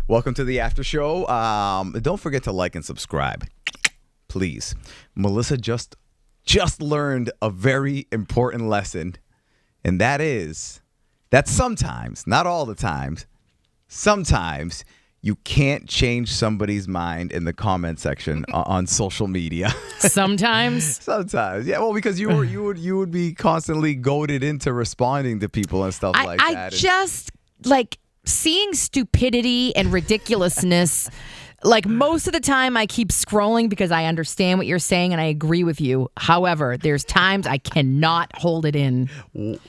Welcome to the after show. Don't forget to like and subscribe, please. Melissa just learned a very important lesson, and that is that sometimes, not all the times, sometimes you can't change somebody's mind in the comment section on social media. Sometimes. Sometimes, yeah. Well, because you would be constantly goaded into responding to people and stuff like that. I just like seeing stupidity and ridiculousness. Like most of the time, I keep scrolling because I understand what you're saying and I agree with you. However, there's times I cannot hold it in.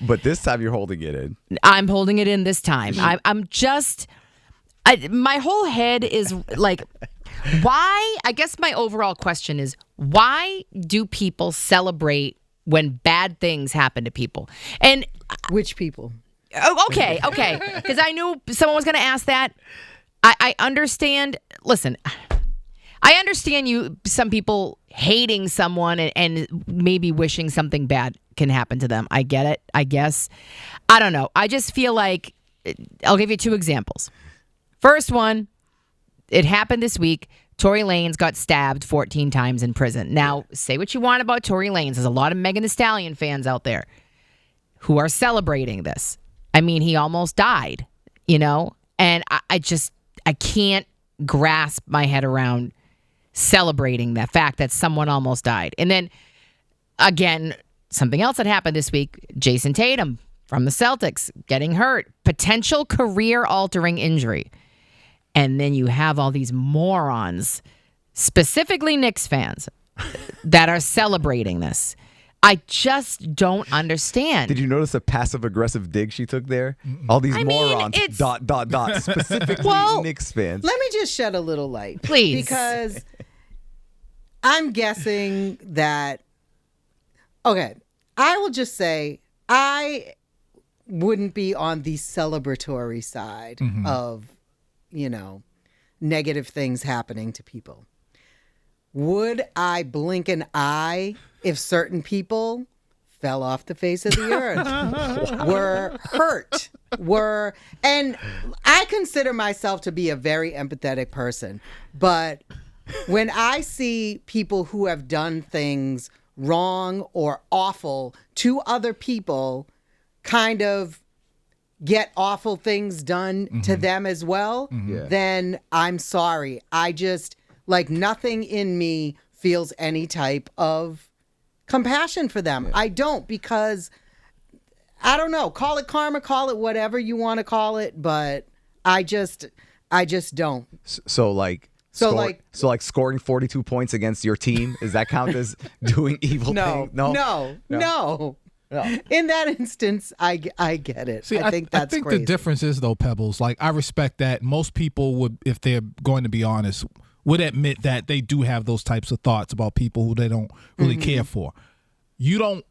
But this time, you're holding it in. I'm holding it in this time. I'm just. My whole head is like, why? I guess my overall question is, why do people celebrate when bad things happen to people? And which people? Oh, okay. Because I knew someone was going to ask that. I understand. Listen, I understand some people hating someone and maybe wishing something bad can happen to them. I get it, I guess. I don't know. I just feel like, I'll give you two examples. First one, it happened this week. Tory Lanez got stabbed 14 times in prison. Now, say what you want about Tory Lanez. There's a lot of Megan Thee Stallion fans out there who are celebrating this. I mean, he almost died, And I can't grasp my head around celebrating the fact that someone almost died. And then, again, something else that happened this week, Jason Tatum from the Celtics getting hurt. Potential career-altering injury. And then you have all these morons, specifically Knicks fans, that are celebrating this. I just don't understand. Did you notice the passive-aggressive dig she took there? All these morons, specifically Knicks fans. Let me just shed a little light. Please. Because I'm guessing that, okay, I will just say I wouldn't be on the celebratory side of, negative things happening to people. Would I blink an eye if certain people fell off the face of the earth, were hurt, and I consider myself to be a very empathetic person, but when I see people who have done things wrong or awful to other people kind of get awful things done to them as well, then I'm sorry. I just, nothing in me feels any type of compassion for them. I don't, because I don't know, call it karma, call it whatever you want to call it, but I just don't. So scoring 42 points against your team, does that count as doing evil things? No. In that instance, I get it. See, I think that's crazy. The difference is, though, Pebbles, I respect that most people would, if they're going to be honest, would admit that they do have those types of thoughts about people who they don't really care for. You don't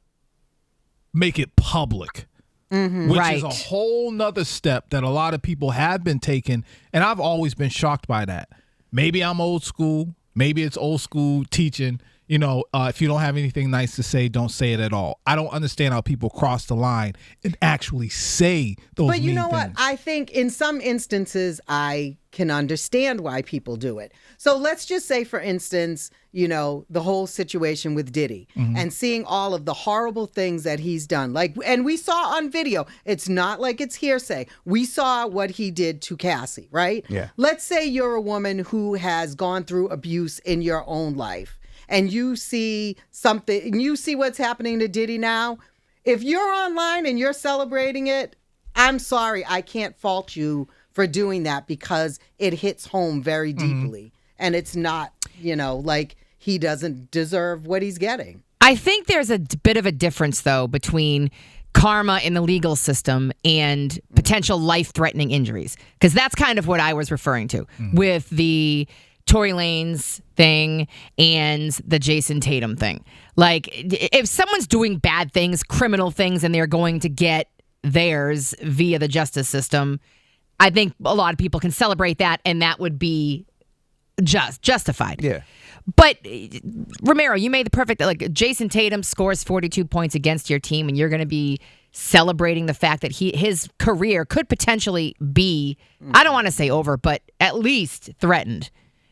make it public, which is a whole nother step that a lot of people have been taking, and I've always been shocked by that. Maybe I'm old school. Maybe it's old school teaching. If you don't have anything nice to say, don't say it at all. I don't understand how people cross the line and actually say those But you know what? things. I think in some instances, I can understand why people do it. So let's just say, for instance, the whole situation with Diddy and seeing all of the horrible things that he's done. And we saw on video, it's not like it's hearsay. We saw what he did to Cassie, right? Yeah. Let's say you're a woman who has gone through abuse in your own life. And you see something, and you see what's happening to Diddy now. If you're online and you're celebrating it, I'm sorry, I can't fault you for doing that because it hits home very deeply. And it's not, he doesn't deserve what he's getting. I think there's a bit of a difference, though, between karma in the legal system and potential life-threatening injuries. Because that's kind of what I was referring to with the Tory Lanez thing and the Jason Tatum thing. If someone's doing bad things, criminal things, and they're going to get theirs via the justice system, I think a lot of people can celebrate that, and that would be justified. Yeah. But Romero, you made the perfect, Jason Tatum scores 42 points against your team, and you're going to be celebrating the fact that his career could potentially be, I don't want to say over, but at least threatened.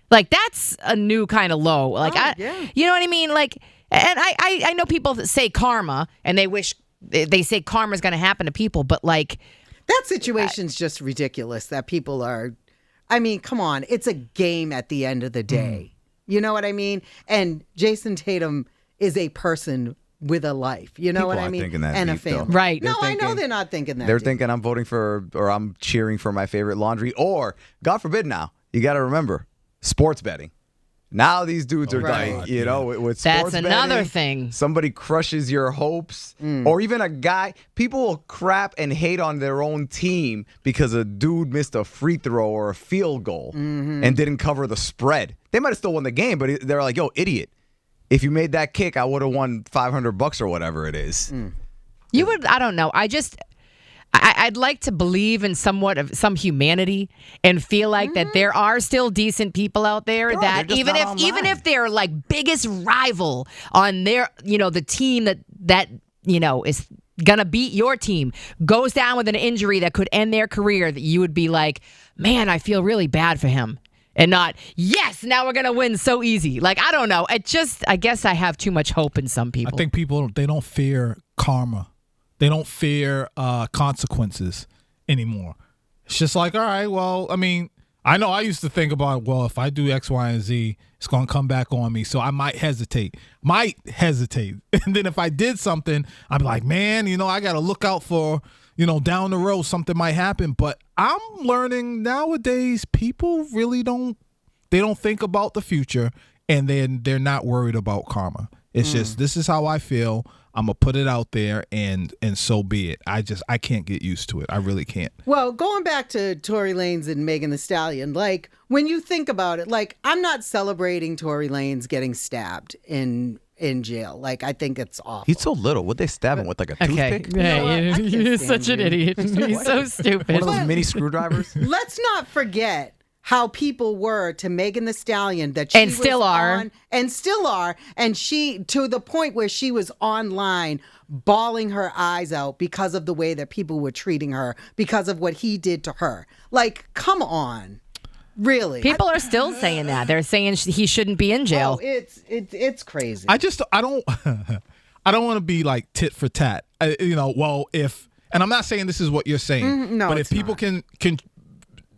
Like, that's a new kind of low. Like, you know what I mean? Like, and I know people that say karma, and they say karma is going to happen to people, but like, that situation's just ridiculous that people are, I mean, come on. It's a game at the end of the day. You know what I mean? And Jason Tatum is a person with a life. You know People what I aren't mean? thinking that and a deep, though. family. Right. No, I know they're not thinking that They're deep. thinking I'm voting for, or I'm cheering for my favorite laundry, or God forbid now, you got to remember, sports betting. Now these dudes are Right. like, you know, with sports That's another betting, thing. Somebody crushes your hopes, or even a guy. People will crap and hate on their own team because a dude missed a free throw or a field goal and didn't cover the spread. They might have still won the game, but they're like, yo, idiot. If you made that kick, I would have won $500 or whatever it is. You would, I don't know. I'd like to believe in somewhat of some humanity and feel like that there are still decent people out there They're that just even not if online. they're like biggest rival on their, the team that is gonna beat your team goes down with an injury that could end their career, that you would be like, man, I feel really bad for him. And not, yes, now we're going to win so easy. Like, I don't know. I guess I have too much hope in some people. I think people, they don't fear karma. They don't fear consequences anymore. It's just like, all right, well, I mean, I know I used to think about, well, if I do X, Y, and Z, it's going to come back on me. So I might hesitate. And then if I did something, I'd be like, man, I got to look out for, down the road, something might happen. But I'm learning nowadays, people really don't think about the future, and they're not worried about karma. It's just, this is how I feel. I'm going to put it out there, and so be it. I can't get used to it. I really can't. Well, going back to Tory Lanez and Megan Thee Stallion, like, when you think about it, like, I'm not celebrating Tory Lanez getting stabbed in jail. Like, I think it's awful. He's so little. Would they stab him with like a toothpick? know what? I can't you're stand such an you. idiot. He's so stupid. One of those mini screwdrivers? Let's not forget how people were to Megan Thee Stallion, that she And was still are. on, and still are, and she, to the point where she was online bawling her eyes out because of the way that people were treating her, because of what he did to her. Like, come on. Really? People are still saying that. They're saying he shouldn't be in jail. Oh, it's crazy. I don't I don't want to be like tit for tat. Well, if, and I'm not saying this is what you're saying, no, but it's if people not. can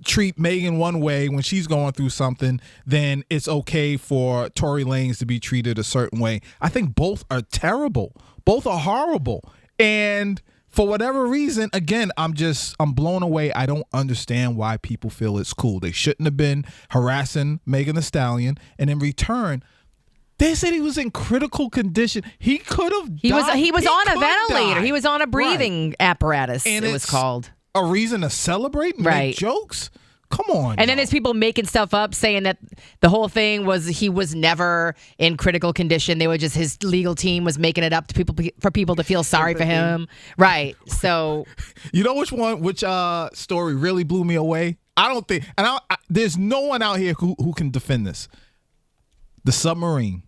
treat Megan one way when she's going through something, then it's okay for Tory Lanez to be treated a certain way. I think both are terrible. Both are horrible. And for whatever reason, again, I'm blown away. I don't understand why people feel it's cool. They shouldn't have been harassing Megan Thee Stallion. And in return, they said he was in critical condition. He could have died. He was on a could ventilator. die. He was on a breathing apparatus, And it was it's called. A reason to celebrate and Right. make jokes? Come on. And then there's people making stuff up saying that the whole thing was he was never in critical condition. They were just, his legal team was making it up to people to feel sorry for him. Right. So You know which story really blew me away? I don't think, and there's no one out here who can defend this. The submarine.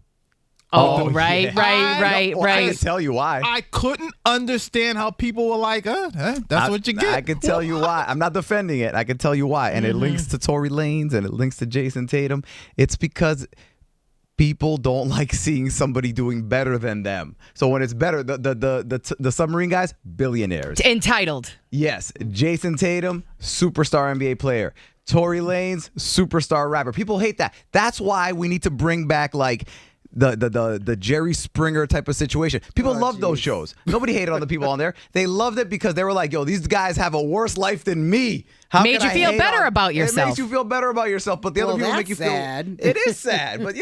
right. I can tell you why. I couldn't understand how people were like, that's what you get. I can tell you why. I'm not defending it. I can tell you why. And it links to Tory Lanez and it links to Jason Tatum. It's because people don't like seeing somebody doing better than them. So when it's better, the submarine guys, billionaires. entitled. Yes, Jason Tatum, superstar NBA player. Tory Lanez, superstar rapper. People hate that. That's why we need to bring back like the Jerry Springer type of situation. People love those shows. Nobody hated on the people on there. They loved it because they were like, yo, these guys have a worse life than me. How Made can you I feel hate better on-" about yourself. It makes you feel better about yourself, but the other people make you feel sad. It is sad, but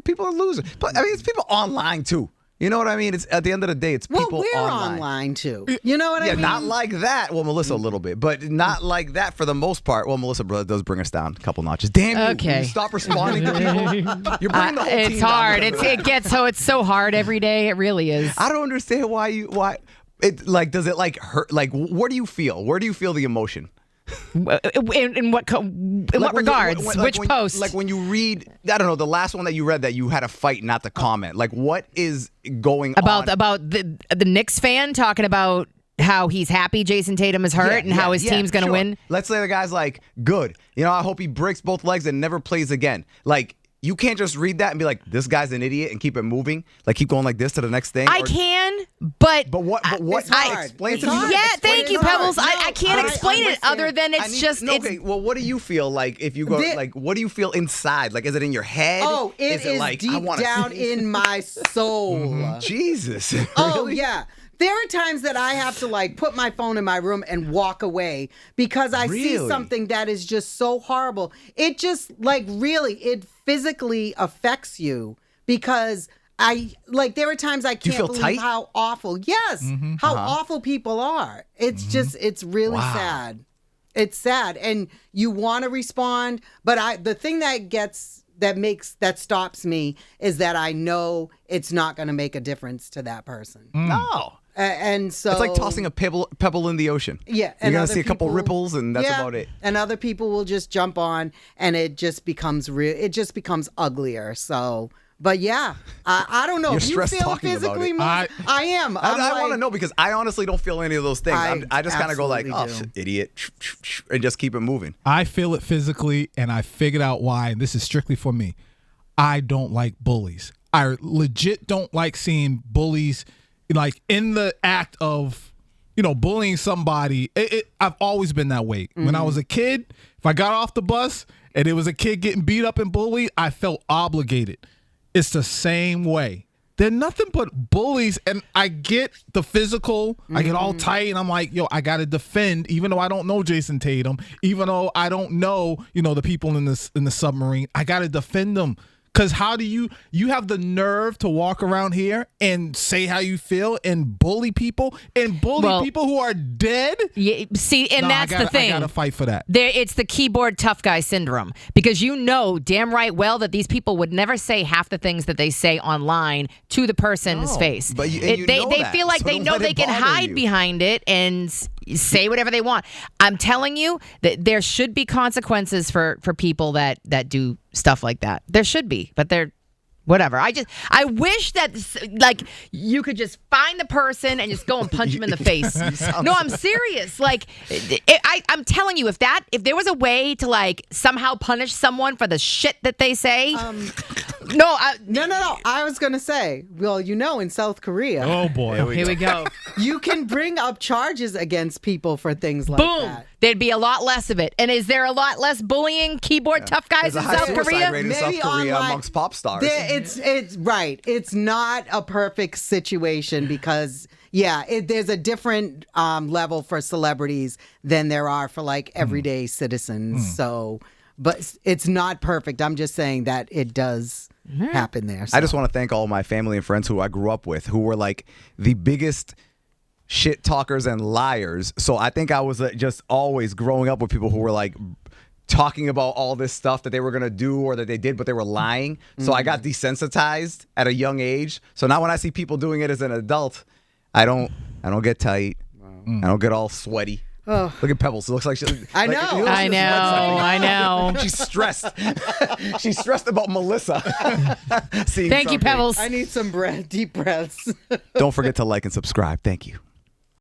people are losing. But I mean, it's people online too. You know what I mean? It's at the end of the day, it's people well, we're online. online too. You know what I Yeah, mean? not like that. Well, Melissa a little bit, but not like that for the most part. Well, Melissa does bring us down a couple notches. Damn you! Okay. Will you stop responding to people. You're bringing the whole team It's down hard. because of that. It gets it's so hard every day. It really is. I don't understand why it like does it like hurt? Like, where do you feel? Where do you feel the emotion? In what regards? Which post? Like when you read, I don't know, the last one that you read that you had a fight not to comment. Like, what is going on? About the Knicks fan talking about how he's happy Jason Tatum is hurt and how his team's going to win. Let's say the guy's like, good. I hope he breaks both legs and never plays again. Like, you can't just read that and be like, this guy's an idiot and keep it moving. Like, keep going like this to the next thing. I can, but what? It's hard. Explain It's to me. hard. Yeah, thank you, Pebbles. No, I can't explain it other than it's just. Okay, well, what do you feel like if you go? Like, what do you feel inside? Like, is it in your head? Oh, it is like, deep down in my soul. Jesus. Oh, yeah. There are times that I have to like put my phone in my room and walk away because I see something that is just so horrible. It just it physically affects you because there are times I can't believe tight? how awful. Yes. How awful people are. It's just, it's really sad. It's sad. And you want to respond, but the thing that stops me is that I know it's not going to make a difference to that person. No. And so it's like tossing a pebble in the ocean. Yeah, you're gonna see a couple ripples, and that's about it. And other people will just jump on, and it just becomes real. It just becomes uglier. So, but yeah, I don't know. You're if you stressed feel talking physically about it. I am. I want to know because I honestly don't feel any of those things. I just kind of go like, oh, idiot, and just keep it moving. I feel it physically, and I figured out why. And this is strictly for me. I don't like bullies. I legit don't like seeing bullies. Like in the act of, bullying somebody, I've always been that way. When I was a kid, if I got off the bus and it was a kid getting beat up and bullied, I felt obligated. It's the same way. They're nothing but bullies, and I get the physical. I get all tight, and I'm like, I got to defend, even though I don't know Jason Tatum, even though I don't know, the people in the submarine. I got to defend them. Because how do you have the nerve to walk around here and say how you feel and bully people people who are dead? Yeah, see, and that's the thing. I got to fight for that. It's the keyboard tough guy syndrome because damn right well that these people would never say half the things that they say online to the person's face. But they feel like they know they can hide behind it and say whatever they want. I'm telling you that there should be consequences for people that do stuff like that. There should be, but they're whatever. I wish that you could just find the person and just go and punch them in the face. No, I'm serious. Like I'm telling you, if there was a way to somehow punish someone for the shit that they say. No. I was gonna say, well, in South Korea. Oh boy, here we go. You can bring up charges against people for things like Boom. that. There'd be a lot less of it. And is there a lot less bullying keyboard tough guys in South Korea? Rate in South Korea amongst pop stars. It's right. It's not a perfect situation because there's a different level for celebrities than there are for everyday citizens. So, but it's not perfect. I'm just saying that it does happen there. So. I just want to thank all my family and friends who I grew up with who were the biggest shit talkers and liars. So I think I was just always growing up with people who were talking about all this stuff that they were going to do or that they did, but they were lying. So I got desensitized at a young age. So now when I see people doing it as an adult, I don't get tight. I don't get all sweaty. Oh. Look at Pebbles. It looks like she. I know. I know. She's stressed. She's stressed about Melissa. Thank you, Pebbles. I need some deep breaths. Don't forget to like and subscribe. Thank you.